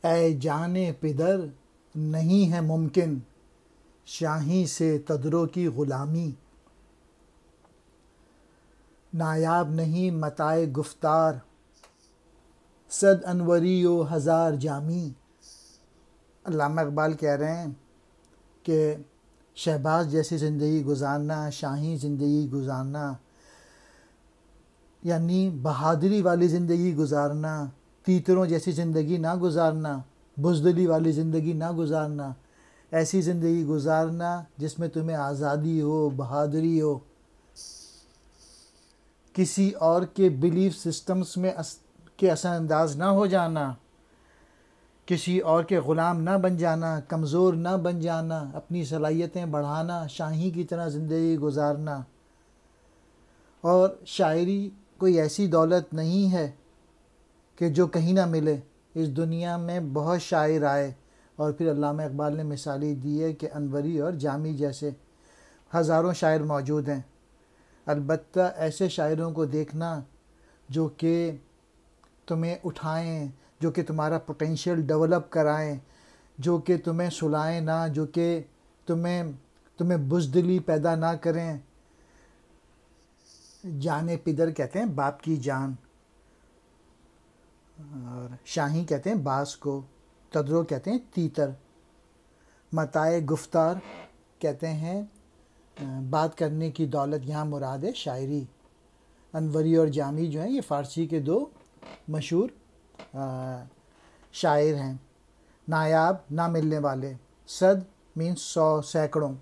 اے جان پدر نہیں ہے ممکن شاہی سے تدرو کی غلامی، نایاب نہیں متاع گفتار صد انوری و ہزار جامی۔ علامہ اقبال کہہ رہے ہیں کہ شہباز جیسی زندگی گزارنا، شاہی زندگی گزارنا، یعنی بہادری والی زندگی گزارنا، تیتروں جیسی زندگی نہ گزارنا، بزدلی والی زندگی نہ گزارنا، ایسی زندگی گزارنا جس میں تمہیں آزادی ہو، بہادری ہو، کسی اور کے بلیف سسٹمز میں کے اثر انداز نہ ہو جانا، کسی اور کے غلام نہ بن جانا، کمزور نہ بن جانا، اپنی صلاحیتیں بڑھانا، شاہی کی طرح زندگی گزارنا۔ اور شاعری کوئی ایسی دولت نہیں ہے کہ جو کہیں نہ ملے، اس دنیا میں بہت شاعر آئے، اور پھر علامہ اقبال نے مثالی دی ہے کہ انوری اور جامی جیسے ہزاروں شاعر موجود ہیں۔ البتہ ایسے شاعروں کو دیکھنا جو کہ تمہیں اٹھائیں، جو کہ تمہارا پوٹینشیل ڈیولپ کرائیں، جو کہ تمہیں سلائیں نہ، جو کہ تمہیں بزدلی پیدا نہ کریں۔ جان پدر کہتے ہیں باپ کی جان، اور شاہی کہتے ہیں باز کو، تدرو کہتے ہیں تیتر، متاع گفتار کہتے ہیں بات کرنے کی دولت، یہاں مراد ہے شاعری۔ انوری اور جامی جو ہیں یہ فارسی کے دو مشہور شاعر ہیں۔ نایاب نہ ملنے والے، صد مینس 100 سینکڑوں،